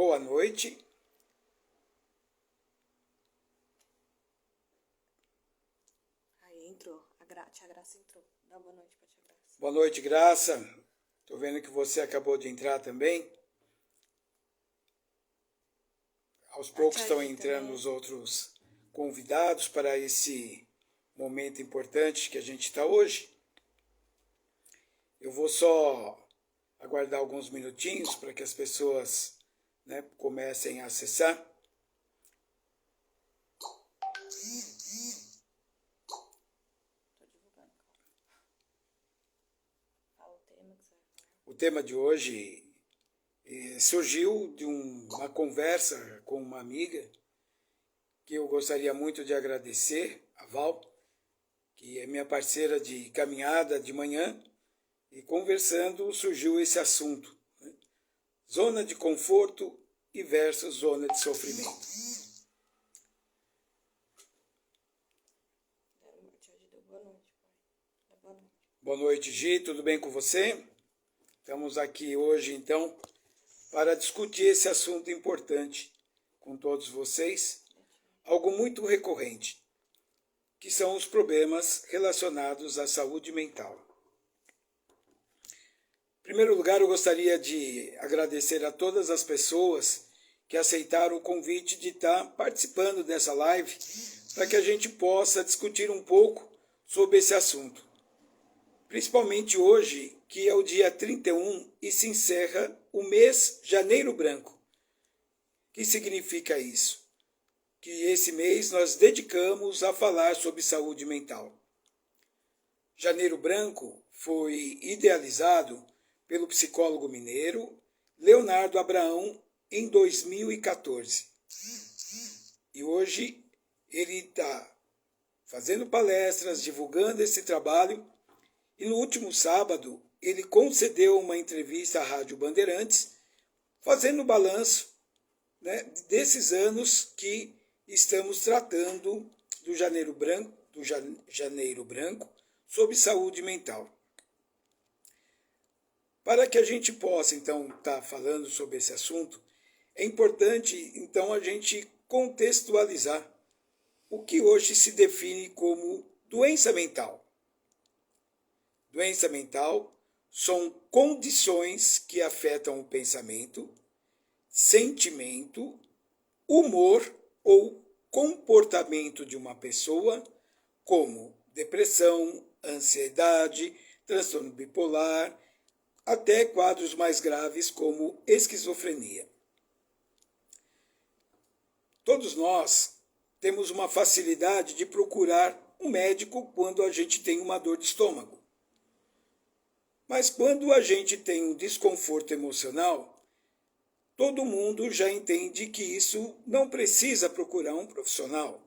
Boa noite. Aí entrou. Tia Graça entrou. Dá boa noite pra Tia Graça. Boa noite, Graça. Estou vendo que você acabou de entrar também. Aos poucos estão entrando os outros convidados para esse momento importante que a gente está hoje. Eu vou só aguardar alguns minutinhos para que as pessoas, comecem a acessar. O tema de hoje surgiu de uma conversa com uma amiga que eu gostaria muito de agradecer, a Val, que é minha parceira de caminhada de manhã, e conversando surgiu esse assunto, zona de conforto e versus zona de sofrimento. Boa noite, Gi, tudo bem com você? Estamos aqui hoje, então, para discutir esse assunto importante com todos vocês, algo muito recorrente, que são os problemas relacionados à saúde mental. Em primeiro lugar, eu gostaria de agradecer a todas as pessoas que aceitaram o convite de estar participando dessa live para que a gente possa discutir um pouco sobre esse assunto. Principalmente hoje, que é o dia 31 e se encerra o mês Janeiro Branco. O que significa isso? Que esse mês nós dedicamos a falar sobre saúde mental. Janeiro Branco foi idealizado pelo psicólogo mineiro Leonardo Abraão em 2014. E hoje ele está fazendo palestras, divulgando esse trabalho, e no último sábado ele concedeu uma entrevista à Rádio Bandeirantes, fazendo balanço, desses anos que estamos tratando do Janeiro Branco sobre saúde mental. Para que a gente possa, então, estar falando sobre esse assunto, é importante, então, a gente contextualizar o que hoje se define como doença mental. Doença mental são condições que afetam o pensamento, sentimento, humor ou comportamento de uma pessoa, como depressão, ansiedade, transtorno bipolar, até quadros mais graves como esquizofrenia. Todos nós temos uma facilidade de procurar um médico quando a gente tem uma dor de estômago. Mas quando a gente tem um desconforto emocional, todo mundo já entende que isso não precisa procurar um profissional.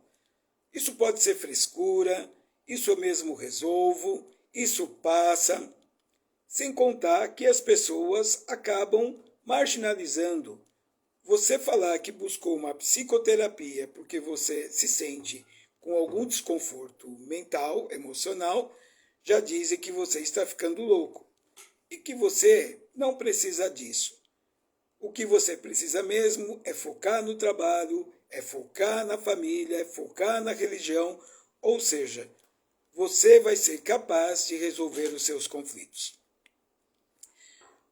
Isso pode ser frescura, isso eu mesmo resolvo, isso passa. Sem contar que as pessoas acabam marginalizando. Você falar que buscou uma psicoterapia porque você se sente com algum desconforto mental, emocional, já dizem que você está ficando louco e que você não precisa disso. O que você precisa mesmo é focar no trabalho, é focar na família, é focar na religião, ou seja, você vai ser capaz de resolver os seus conflitos.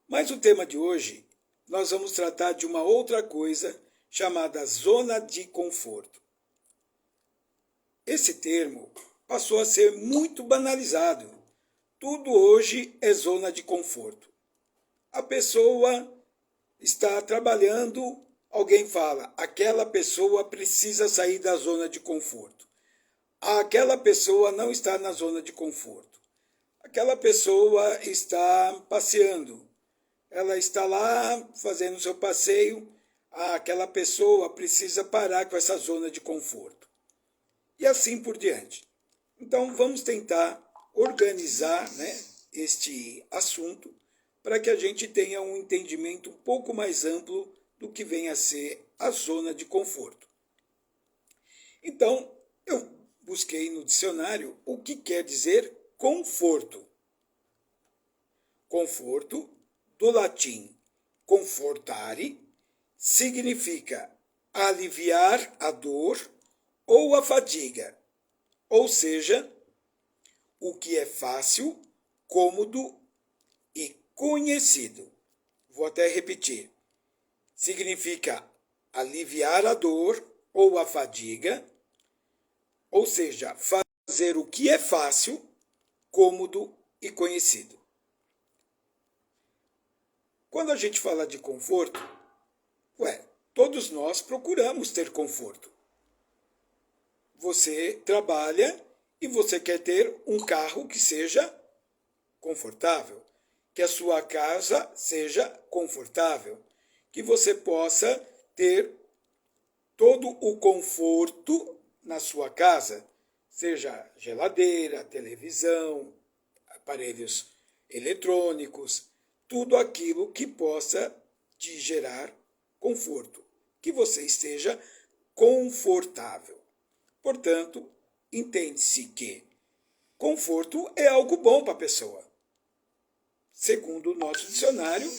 Mas o tema de hoje, nós vamos tratar de uma outra coisa chamada zona de conforto. Esse termo passou a ser muito banalizado. Tudo hoje é zona de conforto. A pessoa está trabalhando, alguém fala, aquela pessoa precisa sair da zona de conforto. Aquela pessoa não está na zona de conforto. Aquela pessoa está passeando. Ela está lá fazendo seu passeio, aquela pessoa precisa parar com essa zona de conforto. E assim por diante. Então vamos tentar organizar este assunto para que a gente tenha um entendimento um pouco mais amplo do que vem a ser a zona de conforto. Então, eu busquei no dicionário o que quer dizer conforto. Conforto, do latim confortare, significa aliviar a dor ou a fadiga, ou seja, o que é fácil, cômodo e conhecido. Vou até repetir. Significa aliviar a dor ou a fadiga, ou seja, fazer o que é fácil, cômodo e conhecido. Quando a gente fala de conforto, todos nós procuramos ter conforto. Você trabalha e você quer ter um carro que seja confortável, que a sua casa seja confortável, que você possa ter todo o conforto na sua casa, seja geladeira, televisão, aparelhos eletrônicos, tudo aquilo que possa te gerar conforto, que você esteja confortável. Portanto, entende-se que conforto é algo bom para a pessoa. Segundo o nosso dicionário,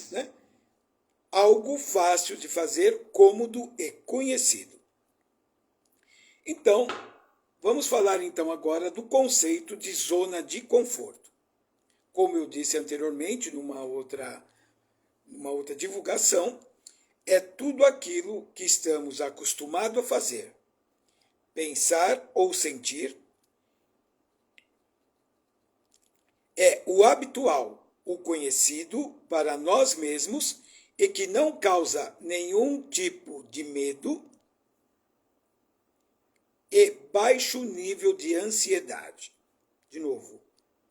algo fácil de fazer, cômodo e conhecido. Então, vamos falar então agora do conceito de zona de conforto. Como eu disse anteriormente, numa outra divulgação, é tudo aquilo que estamos acostumados a fazer, pensar ou sentir. É o habitual, o conhecido para nós mesmos e que não causa nenhum tipo de medo e baixo nível de ansiedade. De novo,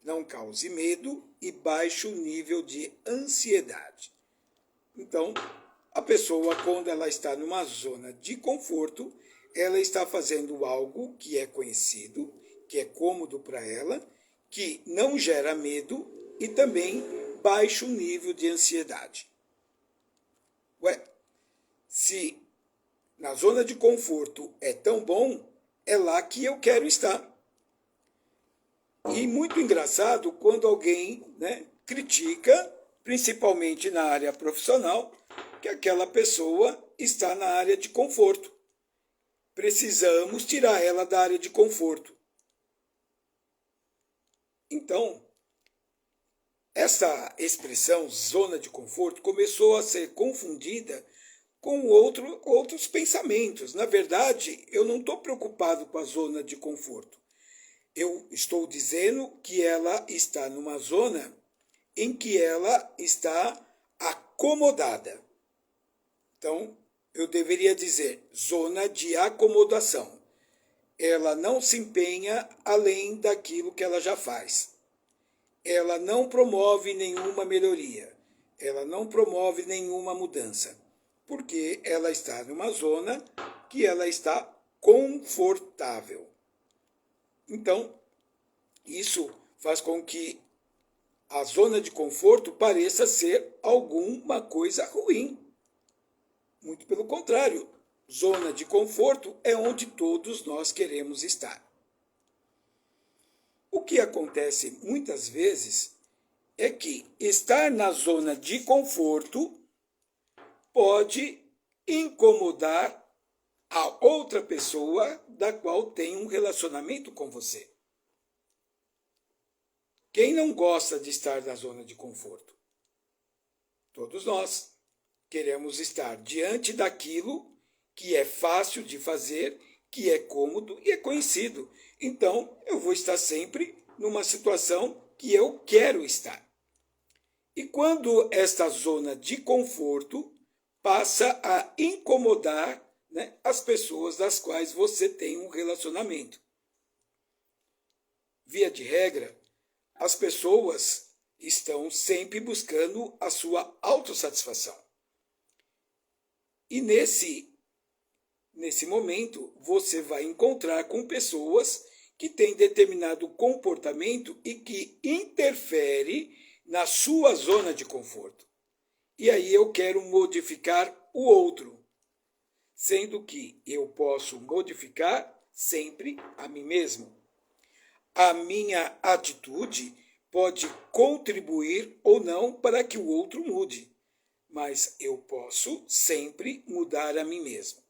não cause medo e baixo nível de ansiedade. Então, a pessoa, quando ela está numa zona de conforto, ela está fazendo algo que é conhecido, que é cômodo para ela, que não gera medo e também baixo nível de ansiedade. Se na zona de conforto é tão bom, é lá que eu quero estar. E muito engraçado quando alguém critica, principalmente na área profissional, que aquela pessoa está na área de conforto. Precisamos tirar ela da área de conforto. Então, essa expressão zona de conforto começou a ser confundida com outros pensamentos. Na verdade, eu não estou preocupado com a zona de conforto. Eu estou dizendo que ela está numa zona em que ela está acomodada. Então, eu deveria dizer zona de acomodação. Ela não se empenha além daquilo que ela já faz. Ela não promove nenhuma melhoria. Ela não promove nenhuma mudança. Porque ela está numa zona que ela está confortável. Então, isso faz com que a zona de conforto pareça ser alguma coisa ruim. Muito pelo contrário, zona de conforto é onde todos nós queremos estar. O que acontece muitas vezes é que estar na zona de conforto pode incomodar a outra pessoa da qual tem um relacionamento com você. Quem não gosta de estar na zona de conforto? Todos nós queremos estar diante daquilo que é fácil de fazer, que é cômodo e é conhecido. Então, eu vou estar sempre numa situação que eu quero estar. E quando esta zona de conforto passa a incomodar as pessoas das quais você tem um relacionamento. Via de regra, as pessoas estão sempre buscando a sua autossatisfação. E nesse momento, você vai encontrar com pessoas que têm determinado comportamento e que interfere na sua zona de conforto. E aí eu quero modificar o outro, sendo que eu posso modificar sempre a mim mesmo. A minha atitude pode contribuir ou não para que o outro mude, mas eu posso sempre mudar a mim mesmo.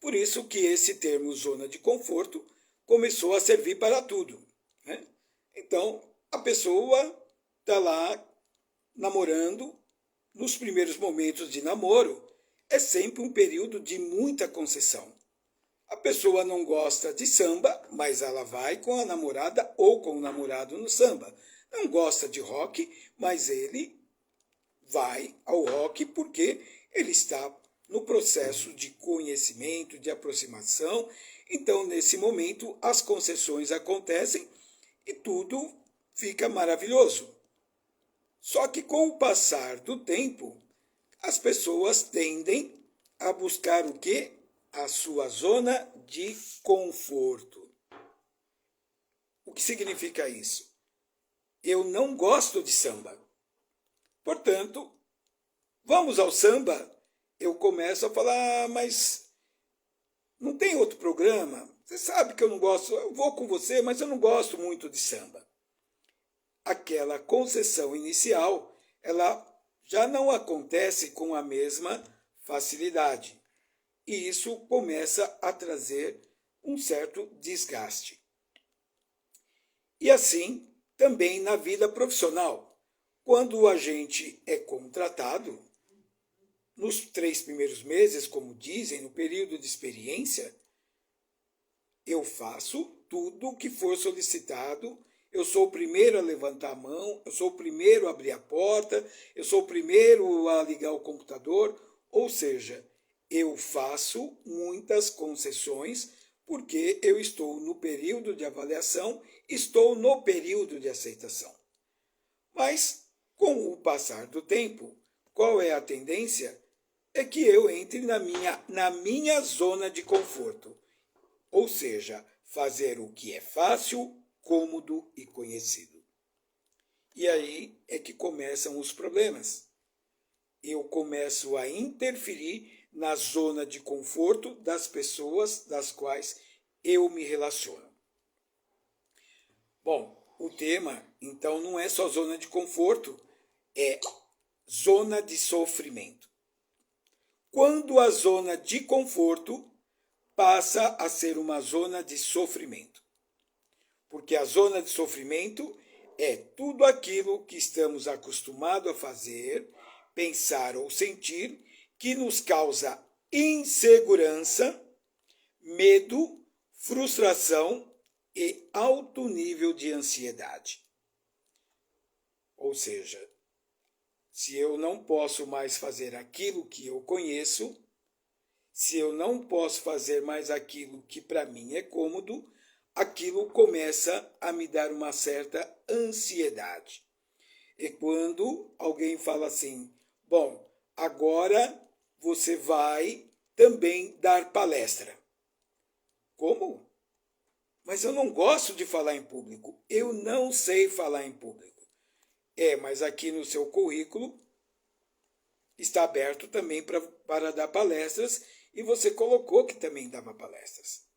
Por isso que esse termo zona de conforto começou a servir para tudo, né? Então, a pessoa está lá namorando, nos primeiros momentos de namoro, é sempre um período de muita concessão. A pessoa não gosta de samba, mas ela vai com a namorada ou com o namorado no samba. Não gosta de rock, mas ele vai ao rock porque ele está no processo de conhecimento, de aproximação. Então, nesse momento, as concessões acontecem e tudo fica maravilhoso. Só que com o passar do tempo, as pessoas tendem a buscar o quê? A sua zona de conforto. O que significa isso? Eu não gosto de samba. Portanto, vamos ao samba. Eu começo a falar, mas não tem outro programa? Você sabe que eu não gosto, eu vou com você, mas eu não gosto muito de samba. Aquela concessão inicial, ela já não acontece com a mesma facilidade. E isso começa a trazer um certo desgaste. E assim, também na vida profissional. Quando a gente é contratado, nos 3 primeiros meses, como dizem, no período de experiência, eu faço tudo o que for solicitado. Eu sou o primeiro a levantar a mão, eu sou o primeiro a abrir a porta, eu sou o primeiro a ligar o computador, ou seja, eu faço muitas concessões porque eu estou no período de avaliação, estou no período de aceitação. Mas, com o passar do tempo, qual é a tendência? É que eu entre na minha zona de conforto, ou seja, fazer o que é fácil, cômodo e conhecido. E aí é que começam os problemas. Eu começo a interferir na zona de conforto das pessoas das quais eu me relaciono. Bom, o tema, então, não é só zona de conforto, é zona de sofrimento. Quando a zona de conforto passa a ser uma zona de sofrimento. Porque a zona de sofrimento é tudo aquilo que estamos acostumados a fazer, pensar ou sentir, que nos causa insegurança, medo, frustração e alto nível de ansiedade. Ou seja, se eu não posso mais fazer aquilo que eu conheço, se eu não posso fazer mais aquilo que para mim é cômodo, aquilo começa a me dar uma certa ansiedade. E quando alguém fala assim, bom, agora você vai também dar palestra. Como? Mas eu não gosto de falar em público. Eu não sei falar em público. Mas aqui no seu currículo está aberto também para dar palestras e você colocou que também dava palestras.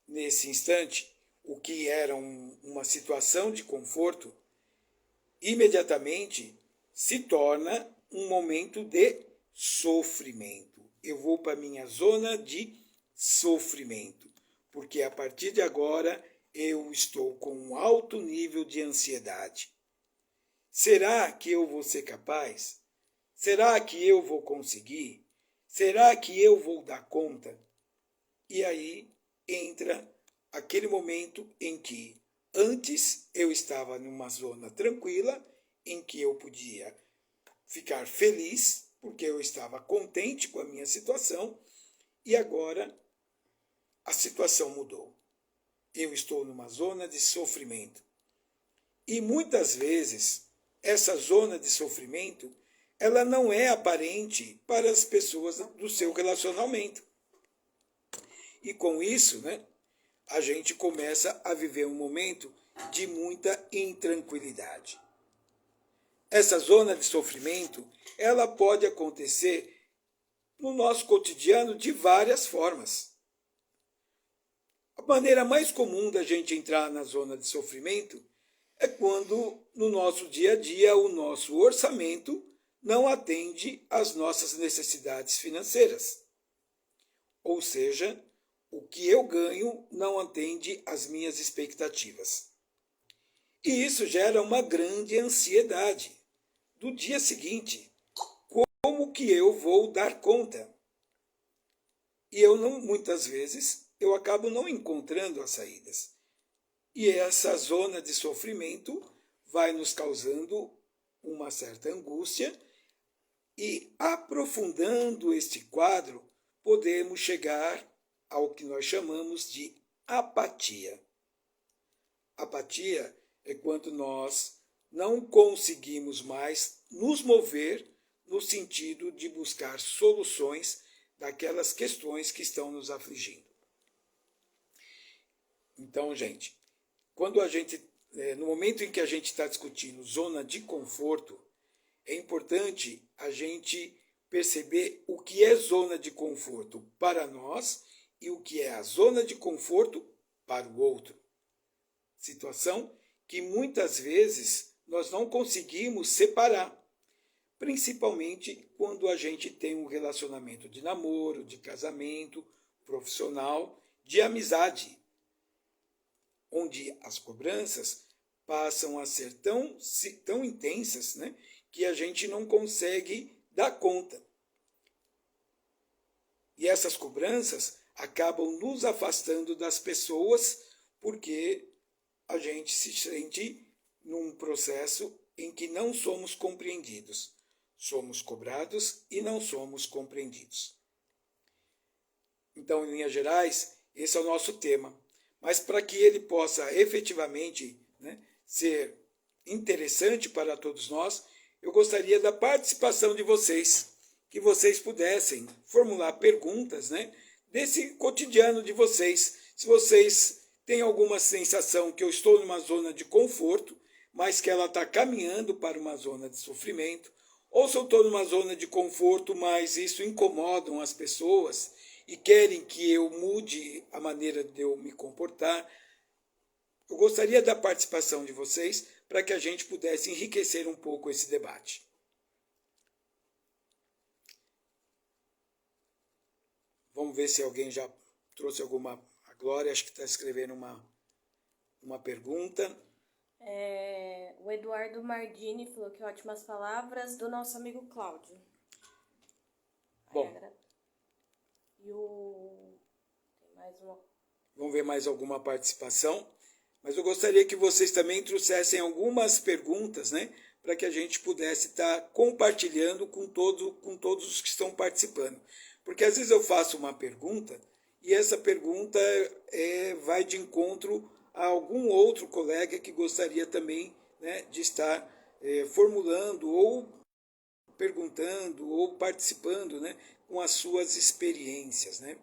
Nesse instante, o que era uma situação de conforto, imediatamente se torna um momento de sofrimento. Eu vou para a minha zona de sofrimento, porque a partir de agora eu estou com um alto nível de ansiedade. Será que eu vou ser capaz? Será que eu vou conseguir? Será que eu vou dar conta? E aí entra aquele momento em que antes eu estava numa zona tranquila, em que eu podia ficar feliz, porque eu estava contente com a minha situação, e agora a situação mudou. Eu estou numa zona de sofrimento. E muitas vezes essa zona de sofrimento, ela não é aparente para as pessoas do seu relacionamento. E com isso, a gente começa a viver um momento de muita intranquilidade. Essa zona de sofrimento, ela pode acontecer no nosso cotidiano de várias formas. A maneira mais comum da gente entrar na zona de sofrimento é quando, no nosso dia a dia, o nosso orçamento não atende às nossas necessidades financeiras. Ou seja, o que eu ganho não atende às minhas expectativas. E isso gera uma grande ansiedade do dia seguinte. Como que eu vou dar conta? E eu não, muitas vezes, eu acabo não encontrando as saídas. E essa zona de sofrimento vai nos causando uma certa angústia e, aprofundando este quadro, podemos chegar ao que nós chamamos de apatia. Apatia é quando nós não conseguimos mais nos mover no sentido de buscar soluções daquelas questões que estão nos afligindo. Então, gente, no momento em que a gente está discutindo zona de conforto, é importante a gente perceber o que é zona de conforto para nós e o que é a zona de conforto para o outro. Situação que muitas vezes nós não conseguimos separar, principalmente quando a gente tem um relacionamento de namoro, de casamento, profissional, de amizade, onde as cobranças passam a ser tão intensas, né, que a gente não consegue dar conta. E essas cobranças acabam nos afastando das pessoas porque a gente se sente num processo em que não somos compreendidos. Somos cobrados e não somos compreendidos. Então, em linhas gerais, esse é o nosso tema. Mas para que ele possa efetivamente, né, ser interessante para todos nós, eu gostaria da participação de vocês, que vocês pudessem formular perguntas, né, desse cotidiano de vocês. Se vocês têm alguma sensação que eu estou numa zona de conforto, mas que ela está caminhando para uma zona de sofrimento, ou se eu estou numa zona de conforto, mas isso incomoda as pessoas e querem que eu mude a maneira de eu me comportar. Eu gostaria da participação de vocês para que a gente pudesse enriquecer um pouco esse debate. Vamos ver se alguém já trouxe alguma... A Glória acho que está escrevendo uma pergunta. O Eduardo Mardini falou que ótimas palavras do nosso amigo Cláudio. Bom, tem mais uma. Vamos ver mais alguma participação. Mas eu gostaria que vocês também trouxessem algumas perguntas, né, para que a gente pudesse estar compartilhando com todos os que estão participando. Porque às vezes eu faço uma pergunta e essa pergunta vai de encontro a algum outro colega que gostaria também, né, de estar formulando ou perguntando ou participando, né, com as suas experiências, né?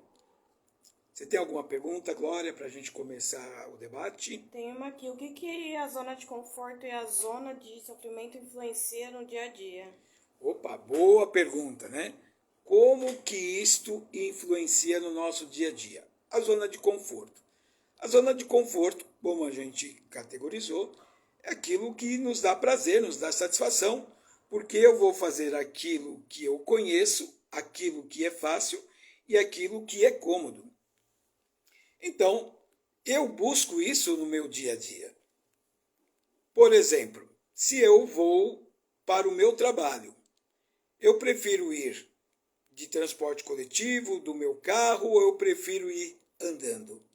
Você tem alguma pergunta, Glória, para a gente começar o debate? Tem uma aqui. O que a zona de conforto e a zona de sofrimento influenciam no dia a dia? Opa, boa pergunta, né? Como que isto influencia no nosso dia a dia? A zona de conforto. A zona de conforto, como a gente categorizou, é aquilo que nos dá prazer, nos dá satisfação, porque eu vou fazer aquilo que eu conheço, aquilo que é fácil e aquilo que é cômodo. Então, eu busco isso no meu dia a dia. Por exemplo, se eu vou para o meu trabalho, eu prefiro ir de transporte coletivo, do meu carro, ou eu prefiro ir andando?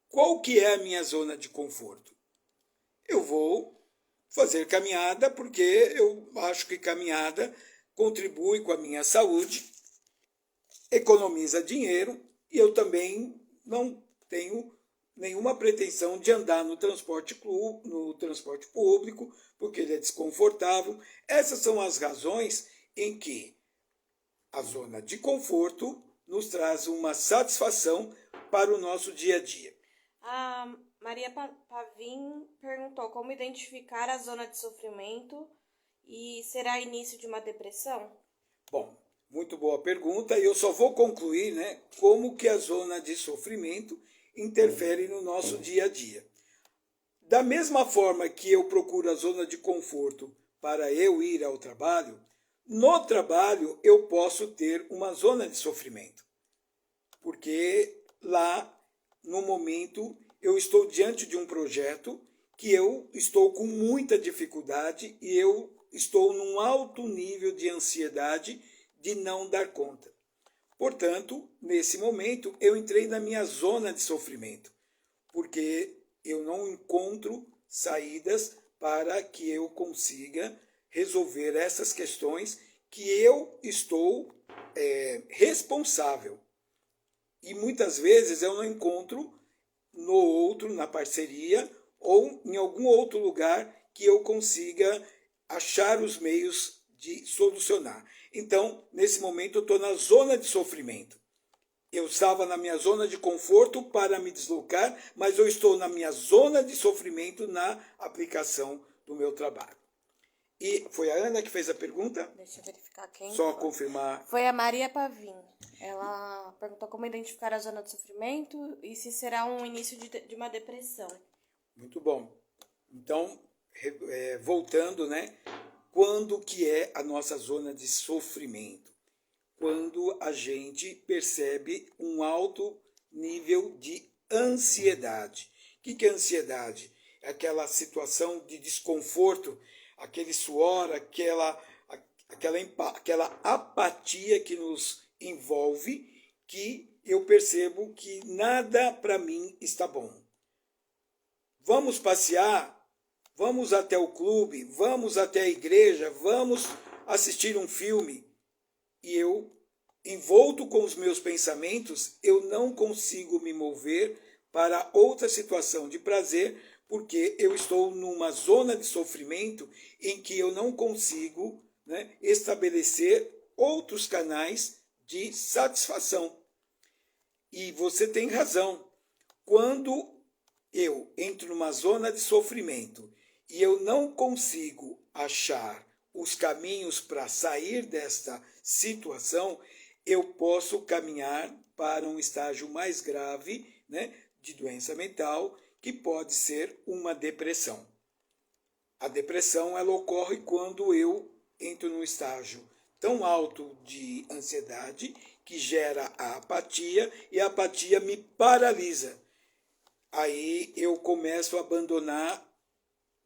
Qual que é a minha zona de conforto? Eu vou fazer caminhada porque eu acho que caminhada contribui com a minha saúde, economiza dinheiro e eu também não tenho nenhuma pretensão de andar no transporte público, porque ele é desconfortável. Essas são as razões em que a zona de conforto nos traz uma satisfação para o nosso dia a dia. A Maria Pavim perguntou como identificar a zona de sofrimento e será início de uma depressão? Bom, muito boa pergunta. E eu só vou concluir, né, como que a zona de sofrimento interfere no nosso dia a dia. Da mesma forma que eu procuro a zona de conforto para eu ir ao trabalho, No trabalho, eu posso ter uma zona de sofrimento, porque lá, no momento, eu estou diante de um projeto que eu estou com muita dificuldade e eu estou num alto nível de ansiedade de não dar conta. Portanto, nesse momento, eu entrei na minha zona de sofrimento, porque eu não encontro saídas para que eu consiga resolver essas questões que eu estou responsável. E muitas vezes eu não encontro no outro, na parceria, ou em algum outro lugar que eu consiga achar os meios de solucionar. Então, nesse momento, eu estou na zona de sofrimento. Eu estava na minha zona de conforto para me deslocar, mas eu estou na minha zona de sofrimento na aplicação do meu trabalho. E foi a Ana que fez a pergunta? Deixa eu verificar quem. Só confirmar. Foi a Maria Pavim. Ela perguntou como identificar a zona de sofrimento e se será um início de uma depressão. Muito bom. Então, voltando, né? Quando que é a nossa zona de sofrimento? Quando a gente percebe um alto nível de ansiedade. O que é ansiedade? É aquela situação de desconforto, aquele suor, aquela apatia que nos envolve, que eu percebo que nada para mim está bom. Vamos passear, vamos até o clube, vamos até a igreja, vamos assistir um filme. E eu, envolto com os meus pensamentos, eu não consigo me mover para outra situação de prazer, porque eu estou numa zona de sofrimento em que eu não consigo, né, estabelecer outros canais de satisfação. E você tem razão. Quando eu entro numa zona de sofrimento e eu não consigo achar os caminhos para sair desta situação, eu posso caminhar para um estágio mais grave, né, de doença mental, que pode ser uma depressão. A depressão ela ocorre quando eu entro num estágio tão alto de ansiedade que gera a apatia e a apatia me paralisa. Aí eu começo a abandonar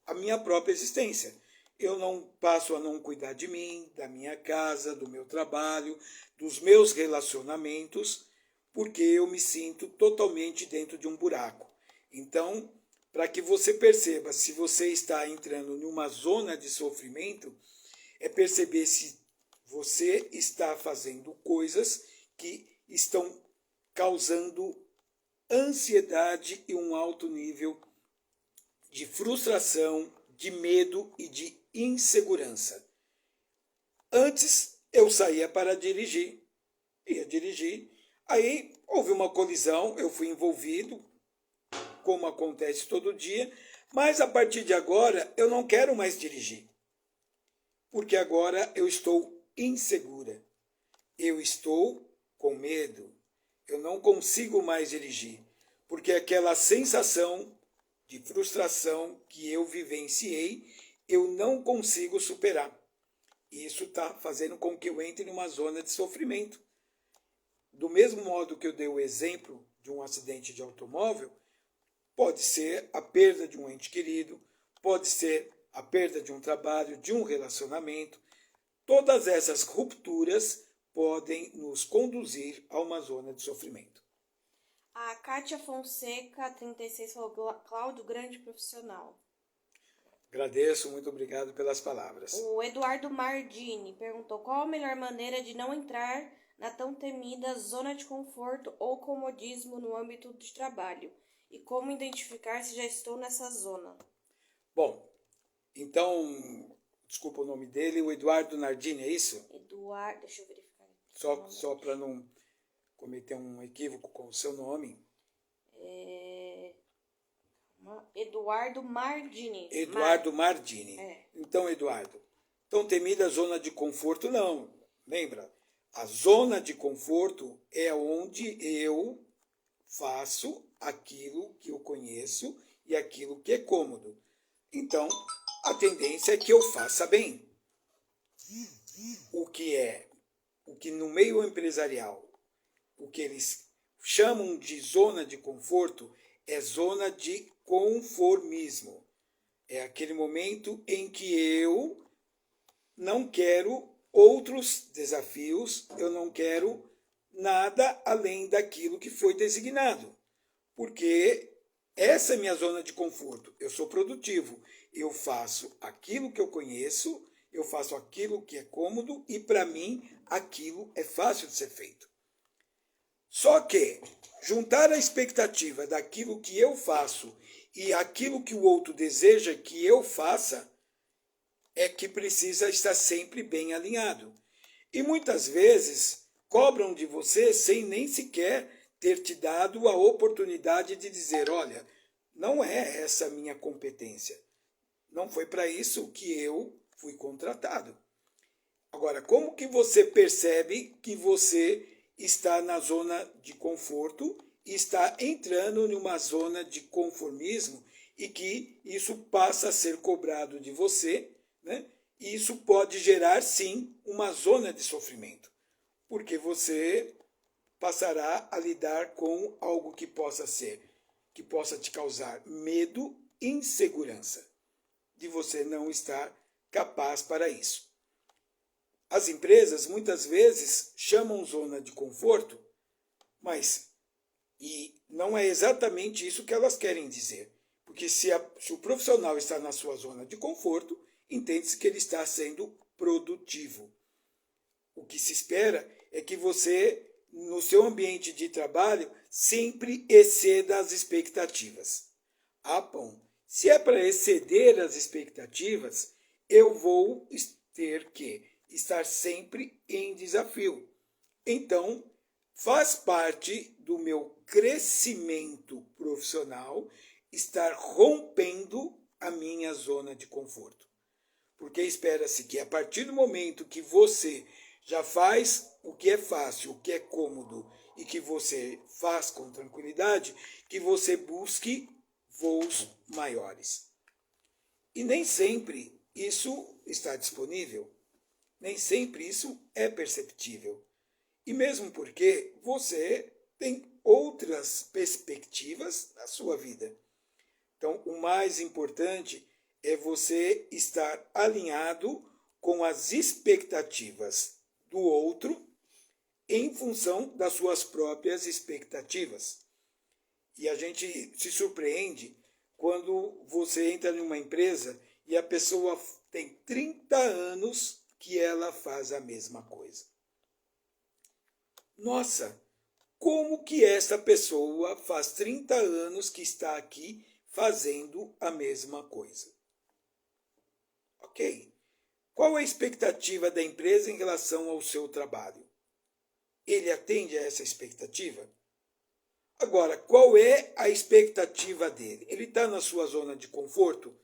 a minha própria existência. Eu não passo a não cuidar de mim, da minha casa, do meu trabalho, dos meus relacionamentos, porque eu me sinto totalmente dentro de um buraco. Então, para que você perceba se você está entrando numa zona de sofrimento, é perceber se você está fazendo coisas que estão causando ansiedade e um alto nível de frustração, de medo e de insegurança. Antes eu saía para dirigir, ia dirigir, aí houve uma colisão, eu fui envolvido, como acontece todo dia, mas a partir de agora eu não quero mais dirigir, porque agora eu estou insegura, eu estou com medo, eu não consigo mais dirigir, porque aquela sensação de frustração que eu vivenciei, eu não consigo superar. Isso está fazendo com que eu entre numa zona de sofrimento. Do mesmo modo que eu dei o exemplo de um acidente de automóvel, pode ser a perda de um ente querido, pode ser a perda de um trabalho, de um relacionamento. Todas essas rupturas podem nos conduzir a uma zona de sofrimento. A Kátia Fonseca, 36, falou: Cláudio, grande profissional. Agradeço, muito obrigado pelas palavras. O Eduardo Mardini perguntou: qual a melhor maneira de não entrar na tão temida zona de conforto ou comodismo no âmbito de trabalho? E como identificar se já estou nessa zona? Bom, então, desculpa o nome dele, o Eduardo Nardini, é isso? Eduardo, deixa eu verificar. Só para não cometer um equívoco com o seu nome. Eduardo Mardini. Eduardo Mardini. É. Então, Eduardo, tão temida zona de conforto, não. Lembra? A zona de conforto é onde eu faço aquilo que eu conheço e aquilo que é cômodo. Então, a tendência é que eu faça bem. o que no meio empresarial, o que eles chamam de zona de conforto, é zona de conformismo. É aquele momento em que eu não quero outros desafios, eu não quero nada além daquilo que foi designado. Porque essa é minha zona de conforto. Eu sou produtivo, eu faço aquilo que eu conheço, eu faço aquilo que é cômodo e, para mim, aquilo é fácil de ser feito. Só que juntar a expectativa daquilo que eu faço e aquilo que o outro deseja que eu faça é que precisa estar sempre bem alinhado. E muitas vezes cobram de você sem nem sequer ter te dado a oportunidade de dizer, olha, não é essa a minha competência. Não foi para isso que eu fui contratado. Agora, como que você percebe que você está na zona de conforto e está entrando numa zona de conformismo e que isso passa a ser cobrado de você, né? E isso pode gerar, sim, uma zona de sofrimento, porque você passará a lidar com algo que possa te causar medo, insegurança, de você não estar capaz para isso. As empresas muitas vezes chamam zona de conforto, mas não é exatamente isso que elas querem dizer. Porque se o profissional está na sua zona de conforto, entende-se que ele está sendo produtivo. O que se espera é que você, no seu ambiente de trabalho, sempre exceda as expectativas. Ah, bom, se é para exceder as expectativas, eu vou ter que estar sempre em desafio. Então, faz parte do meu crescimento profissional estar rompendo a minha zona de conforto. Porque espera-se que a partir do momento que você já faz o que é fácil, o que é cômodo e que você faz com tranquilidade, que você busque voos maiores. E nem sempre isso está disponível. Nem sempre isso é perceptível. E mesmo porque você tem outras perspectivas na sua vida. Então, o mais importante é você estar alinhado com as expectativas do outro em função das suas próprias expectativas. E a gente se surpreende quando você entra numa empresa e a pessoa tem 30 anos que ela faz a mesma coisa. Nossa, como que esta pessoa faz 30 anos que está aqui fazendo a mesma coisa? Ok. Qual é a expectativa da empresa em relação ao seu trabalho? Ele atende a essa expectativa? Agora, qual é a expectativa dele? Ele está na sua zona de conforto?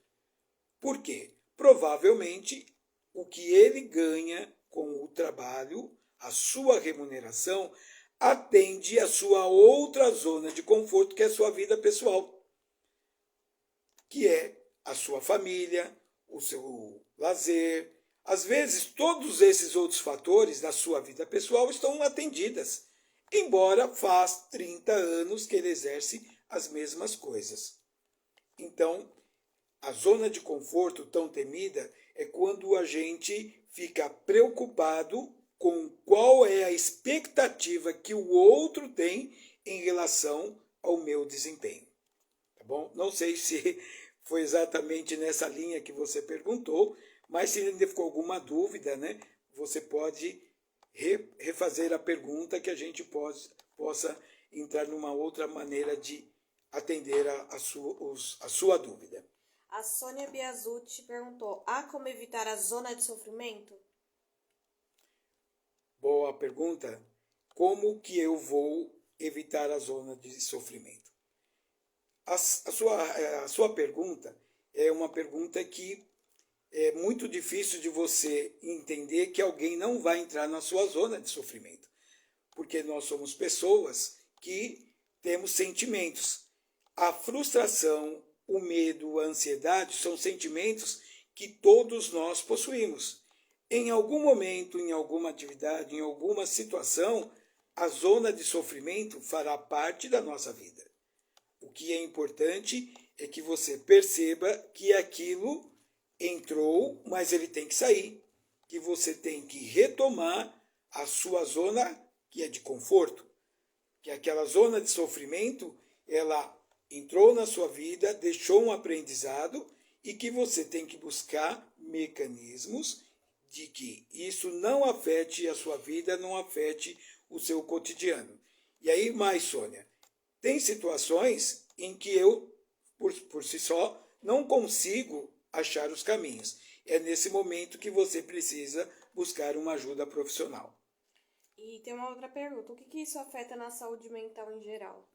Por quê? Provavelmente o que ele ganha com o trabalho, a sua remuneração, atende a sua outra zona de conforto, que é a sua vida pessoal, que é a sua família, o seu lazer. Às vezes, todos esses outros fatores da sua vida pessoal estão atendidas, embora faz 30 anos que ele exerce as mesmas coisas. Então, a zona de conforto tão temida é quando a gente fica preocupado com qual é a expectativa que o outro tem em relação ao meu desempenho. Tá bom? Não sei se foi exatamente nessa linha que você perguntou, mas se ainda ficou alguma dúvida, né, você pode refazer a pergunta que a gente possa entrar numa outra maneira de atender a sua dúvida. A Sônia Biasucci perguntou, há como evitar a zona de sofrimento? Boa pergunta. Como que eu vou evitar a zona de sofrimento? A sua pergunta é uma pergunta que é muito difícil de você entender que alguém não vai entrar na sua zona de sofrimento. Porque nós somos pessoas que temos sentimentos. A frustração, o medo, a ansiedade são sentimentos que todos nós possuímos. Em algum momento, em alguma atividade, em alguma situação, a zona de sofrimento fará parte da nossa vida. O que é importante é que você perceba que aquilo entrou, mas ele tem que sair, que você tem que retomar a sua zona que é de conforto, que aquela zona de sofrimento, ela entrou na sua vida, deixou um aprendizado e que você tem que buscar mecanismos de que isso não afete a sua vida, não afete o seu cotidiano. E aí mais, Sônia, tem situações em que eu, por si só, não consigo achar os caminhos. É nesse momento que você precisa buscar uma ajuda profissional. E tem uma outra pergunta: o que isso afeta na saúde mental em geral?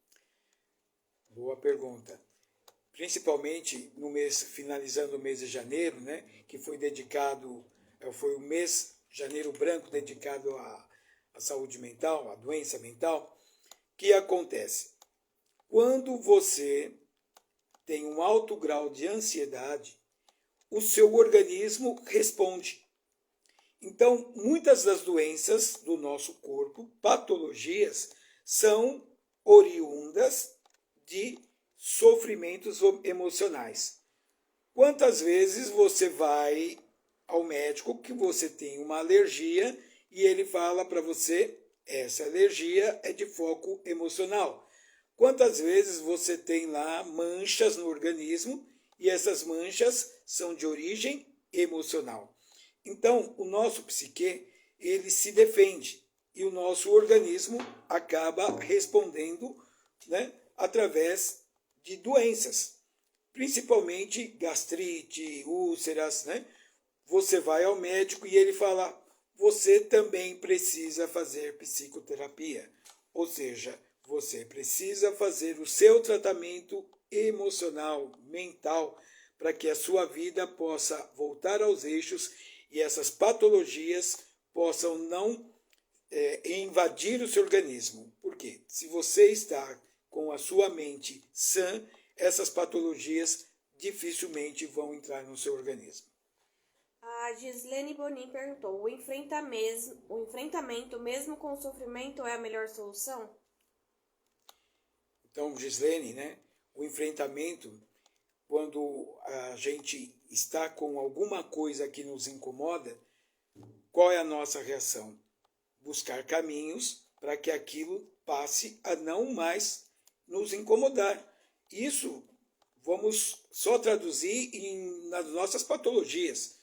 Boa pergunta. Principalmente no mês, finalizando o mês de janeiro, né, que foi dedicado, foi o mês Janeiro Branco dedicado à saúde mental, à doença mental. O que acontece? Quando você tem um alto grau de ansiedade, o seu organismo responde. Então, muitas das doenças do nosso corpo, patologias, são oriundas de sofrimentos emocionais. Quantas vezes você vai ao médico que você tem uma alergia e ele fala para você, essa alergia é de foco emocional. Quantas vezes você tem lá manchas no organismo e essas manchas são de origem emocional. Então, o nosso psique, ele se defende e o nosso organismo acaba respondendo, né, através de doenças, principalmente gastrite, úlceras, né? Você vai ao médico e ele fala, você também precisa fazer psicoterapia, ou seja, você precisa fazer o seu tratamento emocional, mental, para que a sua vida possa voltar aos eixos e essas patologias possam não invadir o seu organismo. Por quê? Se você está com a sua mente sã, essas patologias dificilmente vão entrar no seu organismo. A Gislene Bonin perguntou: o enfrentamento, mesmo com o sofrimento, é a melhor solução? Então, Gislene, né, o enfrentamento, quando a gente está com alguma coisa que nos incomoda, qual é a nossa reação? Buscar caminhos para que aquilo passe a não mais nos incomodar. Isso vamos só traduzir nas nossas patologias.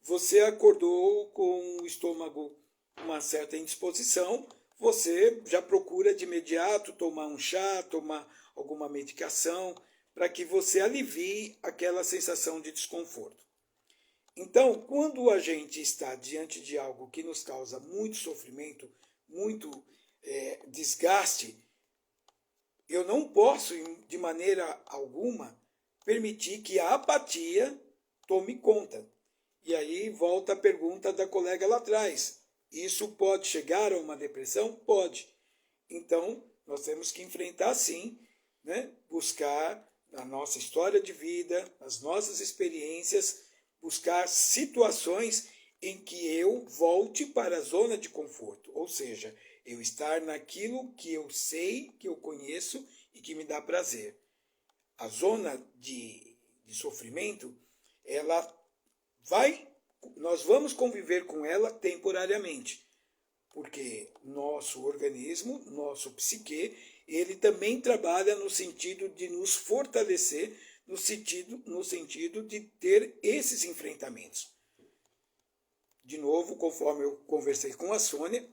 Você acordou com o estômago com uma certa indisposição, você já procura de imediato tomar um chá, tomar alguma medicação, para que você alivie aquela sensação de desconforto. Então, quando a gente está diante de algo que nos causa muito sofrimento, muito desgaste, eu não posso, de maneira alguma, permitir que a apatia tome conta. E aí volta a pergunta da colega lá atrás. Isso pode chegar a uma depressão? Pode. Então, nós temos que enfrentar sim, né? Buscar na nossa história de vida, nas nossas experiências, buscar situações em que eu volte para a zona de conforto, ou seja, eu estar naquilo que eu sei, que eu conheço e que me dá prazer. A zona de sofrimento, nós vamos conviver com ela temporariamente, porque nosso organismo, nosso psique, ele também trabalha no sentido de nos fortalecer, no sentido de ter esses enfrentamentos. De novo, conforme eu conversei com a Sônia,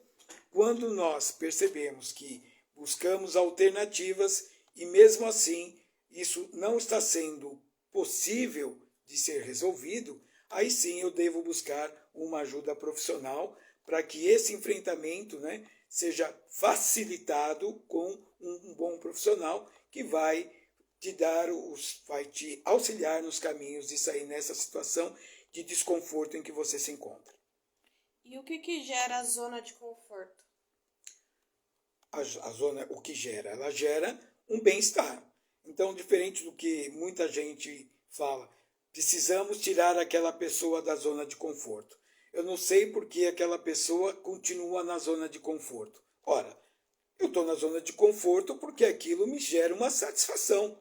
quando nós percebemos que buscamos alternativas e mesmo assim isso não está sendo possível de ser resolvido, aí sim eu devo buscar uma ajuda profissional para que esse enfrentamento, né, seja facilitado com um bom profissional que vai te auxiliar nos caminhos de sair nessa situação de desconforto em que você se encontra. E o que gera a zona de conforto? A zona, o que gera? Ela gera um bem-estar. Então, diferente do que muita gente fala, precisamos tirar aquela pessoa da zona de conforto. Eu não sei por que aquela pessoa continua na zona de conforto. Ora, eu estou na zona de conforto porque aquilo me gera uma satisfação.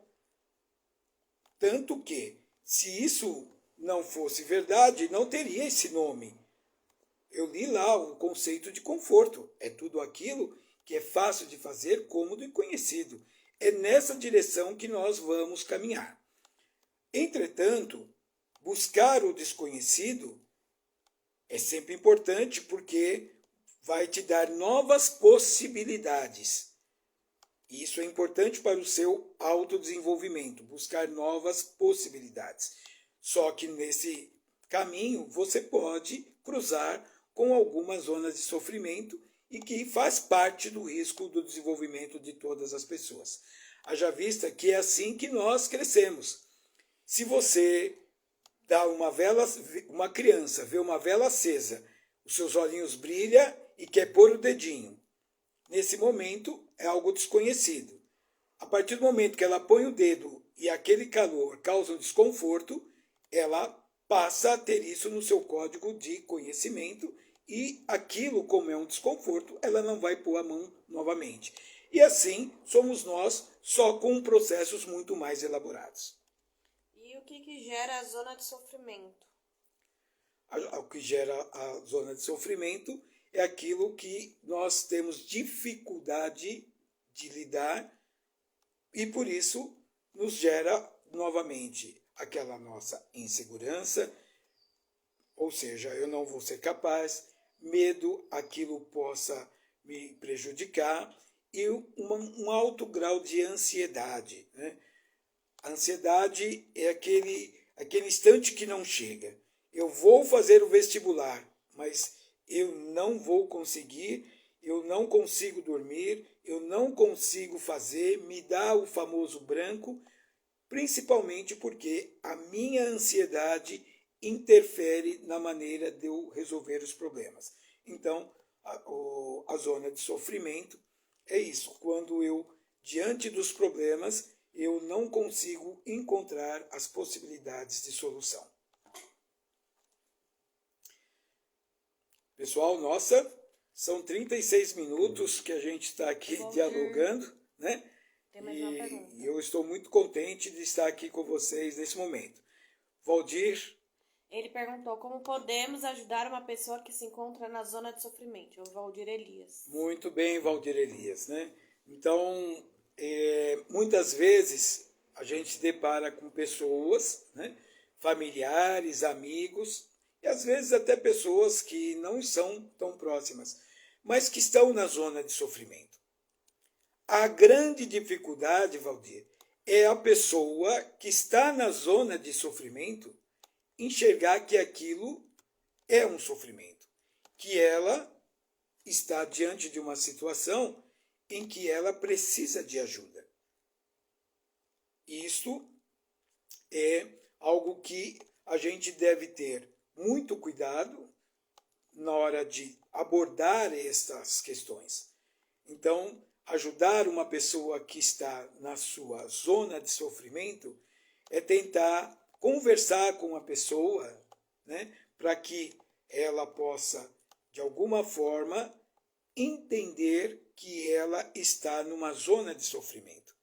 Tanto que, se isso não fosse verdade, não teria esse nome. Eu li lá o conceito de conforto. É tudo aquilo que é fácil de fazer, cômodo e conhecido. É nessa direção que nós vamos caminhar. Entretanto, buscar o desconhecido é sempre importante porque vai te dar novas possibilidades. E isso é importante para o seu autodesenvolvimento, buscar novas possibilidades. Só que nesse caminho você pode cruzar com algumas zonas de sofrimento e que faz parte do risco do desenvolvimento de todas as pessoas. Haja vista que é assim que nós crescemos. Se você dá uma criança vê uma vela acesa, os seus olhinhos brilham e quer pôr o dedinho. Nesse momento é algo desconhecido. A partir do momento que ela põe o dedo e aquele calor causa um desconforto, ela passa a ter isso no seu código de conhecimento e aquilo, como é um desconforto, ela não vai pôr a mão novamente. E assim somos nós, só com processos muito mais elaborados. E o que gera a zona de sofrimento? O que gera a zona de sofrimento é aquilo que nós temos dificuldade de lidar e por isso nos gera novamente aquela nossa insegurança, ou seja, eu não vou ser capaz, medo, aquilo possa me prejudicar e um alto grau de ansiedade. Né? A ansiedade é aquele instante que não chega. Eu vou fazer o vestibular, mas eu não vou conseguir, eu não consigo dormir, eu não consigo fazer, me dá o famoso branco, principalmente porque a minha ansiedade interfere na maneira de eu resolver os problemas. Então, a zona de sofrimento é isso, quando eu, diante dos problemas, eu não consigo encontrar as possibilidades de solução. Pessoal, nossa, são 36 minutos que a gente está aqui dialogando, né? Tem mais uma pergunta. E eu estou muito contente de estar aqui com vocês nesse momento. Valdir? Ele perguntou como podemos ajudar uma pessoa que se encontra na zona de sofrimento, o Valdir Elias. Muito bem, Valdir Elias, né? Então, muitas vezes a gente se depara com pessoas, né? Familiares, amigos, e às vezes até pessoas que não são tão próximas, mas que estão na zona de sofrimento. A grande dificuldade, Valdir, é a pessoa que está na zona de sofrimento enxergar que aquilo é um sofrimento, que ela está diante de uma situação em que ela precisa de ajuda. Isto é algo que a gente deve ter muito cuidado na hora de abordar estas questões. Então, ajudar uma pessoa que está na sua zona de sofrimento é tentar conversar com a pessoa, né, para que ela possa, de alguma forma, entender que ela está numa zona de sofrimento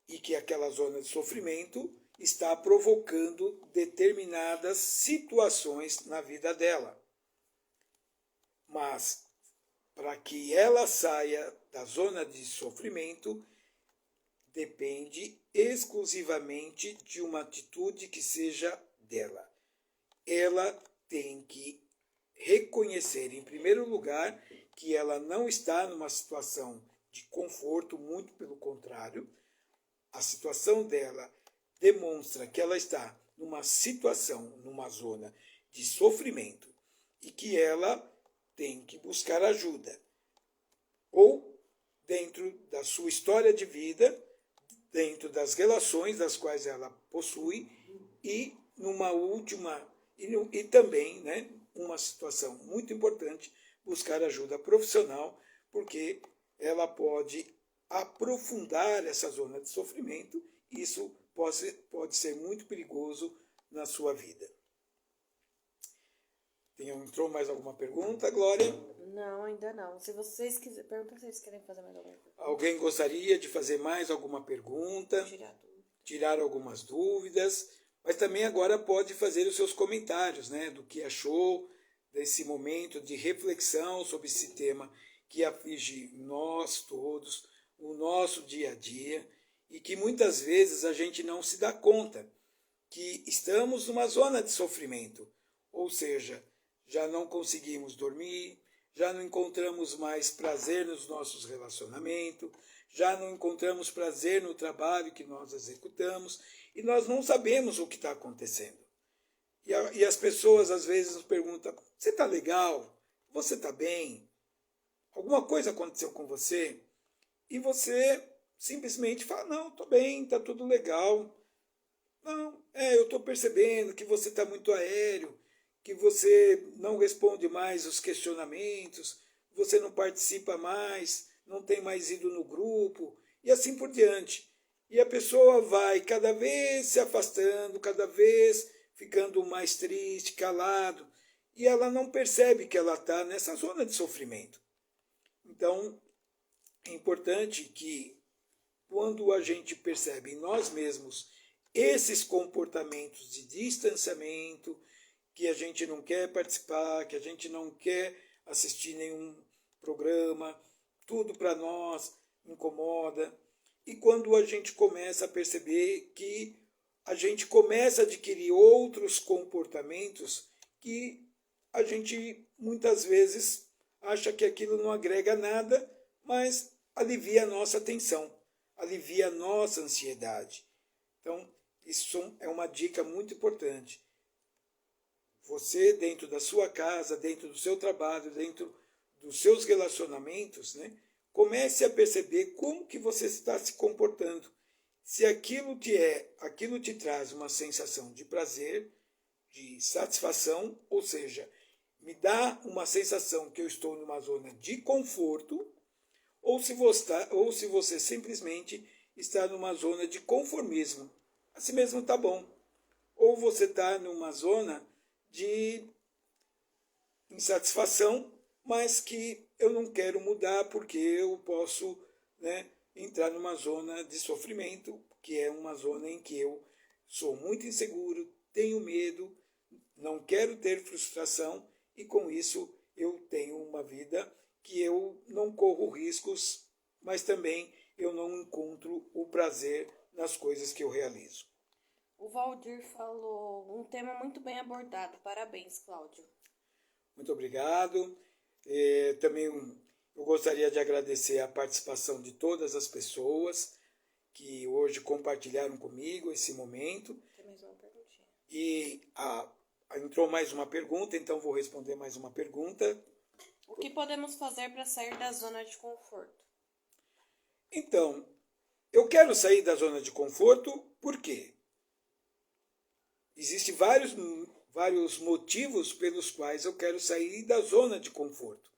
e que aquela zona de sofrimento está provocando determinadas situações na vida dela. Mas, para que ela saia da zona de sofrimento, depende exclusivamente de uma atitude que seja dela. Ela tem que reconhecer, em primeiro lugar, que ela não está numa situação de conforto, muito pelo contrário. A situação dela demonstra que ela está numa situação, numa zona de sofrimento e que ela tem que buscar ajuda. Ou dentro da sua história de vida, dentro das relações das quais ela possui e numa última e também, né, uma situação muito importante, buscar ajuda profissional, porque ela pode aprofundar essa zona de sofrimento e isso pode ser muito perigoso na sua vida. Entrou mais alguma pergunta, Glória? Não, ainda não. Se vocês quiserem, pergunta se vocês querem fazer mais alguma pergunta. Alguém gostaria de fazer mais alguma pergunta? Tirar algumas dúvidas? Mas também agora pode fazer os seus comentários, né? Do que achou desse momento de reflexão sobre esse tema que aflige nós todos, o nosso dia a dia, e que muitas vezes a gente não se dá conta que estamos numa zona de sofrimento, ou seja, já não conseguimos dormir, já não encontramos mais prazer nos nossos relacionamentos, já não encontramos prazer no trabalho que nós executamos e nós não sabemos o que está acontecendo. E as pessoas às vezes nos perguntam, você está legal? Você está bem? Alguma coisa aconteceu com você? E você simplesmente fala, não, estou bem, está tudo legal. Não, eu estou percebendo que você está muito aéreo, que você não responde mais os questionamentos, você não participa mais, não tem mais ido no grupo, e assim por diante. E a pessoa vai cada vez se afastando, cada vez ficando mais triste, calado, e ela não percebe que ela está nessa zona de sofrimento. Então, é importante que, quando a gente percebe em nós mesmos esses comportamentos de distanciamento, que a gente não quer participar, que a gente não quer assistir nenhum programa, tudo para nós incomoda. E quando a gente começa a perceber que a gente começa a adquirir outros comportamentos que a gente muitas vezes acha que aquilo não agrega nada, mas alivia a nossa tensão, alivia a nossa ansiedade. Então, isso é uma dica muito importante. Você, dentro da sua casa, dentro do seu trabalho, dentro dos seus relacionamentos, né, comece a perceber como que você está se comportando. Se aquilo te traz uma sensação de prazer, de satisfação, ou seja, me dá uma sensação que eu estou numa zona de conforto, ou se você simplesmente está numa zona de conformismo. Assim mesmo está bom. Ou você está numa zona de insatisfação, mas que eu não quero mudar porque eu posso, né, entrar numa zona de sofrimento, que é uma zona em que eu sou muito inseguro, tenho medo, não quero ter frustração e com isso eu tenho uma vida que eu não corro riscos, mas também eu não encontro o prazer nas coisas que eu realizo. O Valdir falou um tema muito bem abordado. Parabéns, Cláudio. Muito obrigado. Também eu gostaria de agradecer a participação de todas as pessoas que hoje compartilharam comigo esse momento. Tem mais uma perguntinha. E entrou mais uma pergunta, então vou responder mais uma pergunta. O que podemos fazer para sair da zona de conforto? Então, eu quero sair da zona de conforto por quê? Existem vários motivos pelos quais eu quero sair da zona de conforto.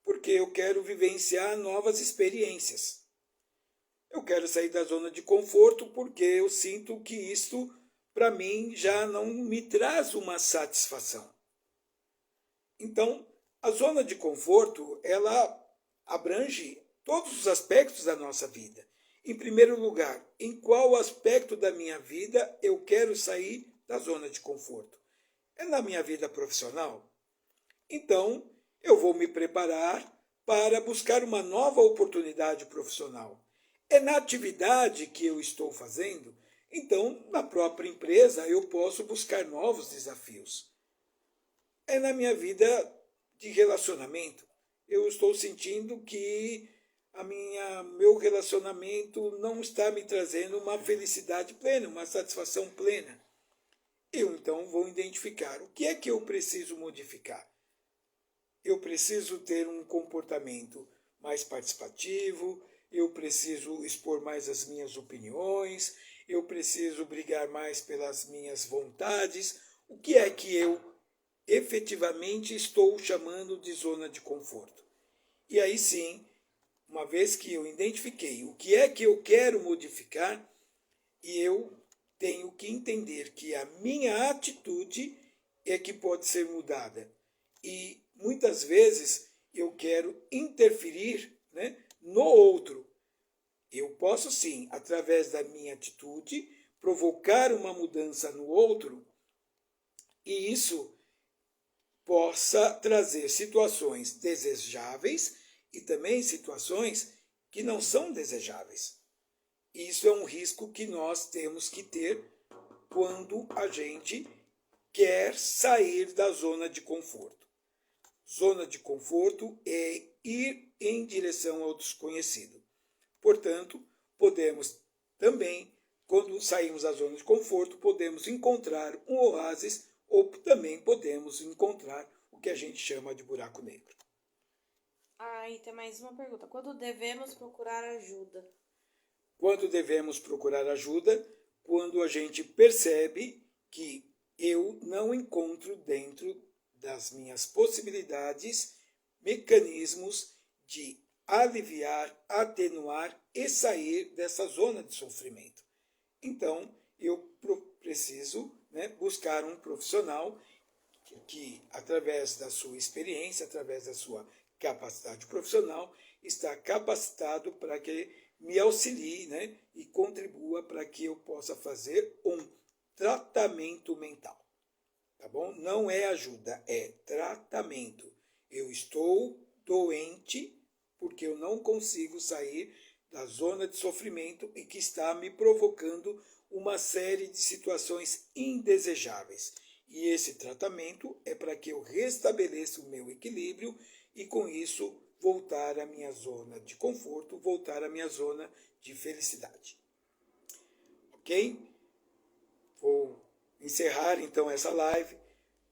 Porque eu quero vivenciar novas experiências. Eu quero sair da zona de conforto porque eu sinto que isto, para mim, já não me traz uma satisfação. Então, a zona de conforto, ela abrange todos os aspectos da nossa vida. Em primeiro lugar, em qual aspecto da minha vida eu quero sair da zona de conforto? É na minha vida profissional? Então, eu vou me preparar para buscar uma nova oportunidade profissional. É na atividade que eu estou fazendo? Então, na própria empresa, eu posso buscar novos desafios. É na minha vida de relacionamento. Eu estou sentindo que meu relacionamento não está me trazendo uma felicidade plena, uma satisfação plena. Eu então vou identificar o que é que eu preciso modificar. Eu preciso ter um comportamento mais participativo, eu preciso expor mais as minhas opiniões, eu preciso brigar mais pelas minhas vontades. O que é que eu efetivamente estou chamando de zona de conforto? E aí sim, uma vez que eu identifiquei o que é que eu quero modificar, e eu tenho que entender que a minha atitude é que pode ser mudada. E muitas vezes eu quero interferir, né, no outro. Eu posso sim, através da minha atitude, provocar uma mudança no outro, e isso possa trazer situações desejáveis e também situações que não são desejáveis. Isso é um risco que nós temos que ter quando a gente quer sair da zona de conforto. Zona de conforto é ir em direção ao desconhecido. Portanto, podemos também, quando saímos da zona de conforto, podemos encontrar um oásis ou também podemos encontrar o que a gente chama de buraco negro. E tem mais uma pergunta. Quando devemos procurar ajuda? Quando devemos procurar ajuda? Quando a gente percebe que eu não encontro dentro das minhas possibilidades mecanismos de aliviar, atenuar e sair dessa zona de sofrimento. Então, eu preciso, né, buscar um profissional que, através da sua experiência, através da sua capacidade profissional, está capacitado para que me auxilie, né, e contribua para que eu possa fazer um tratamento mental. Tá bom? Não é ajuda, é tratamento. Eu estou doente porque eu não consigo sair da zona de sofrimento e que está me provocando uma série de situações indesejáveis. E esse tratamento é para que eu restabeleça o meu equilíbrio e, com isso, voltar à minha zona de conforto, voltar à minha zona de felicidade. Ok? Vou encerrar então essa live.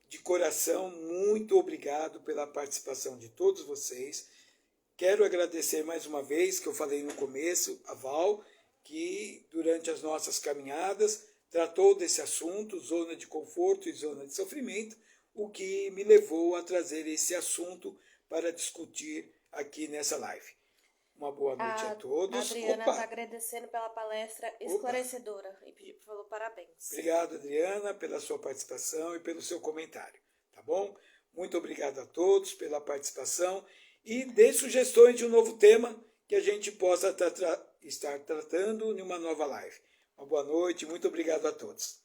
De coração, muito obrigado pela participação de todos vocês. Quero agradecer mais uma vez, que eu falei no começo, a Val, que durante as nossas caminhadas tratou desse assunto, zona de conforto e zona de sofrimento, o que me levou a trazer esse assunto para discutir aqui nessa live. Uma boa noite a todos. A Adriana está agradecendo pela palestra esclarecedora e falou parabéns. Obrigado, Adriana, pela sua participação e pelo seu comentário, tá bom? Muito obrigado a todos pela participação e dê sugestões de um novo tema que a gente possa estar tratando em uma nova live. Uma boa noite, muito obrigado a todos.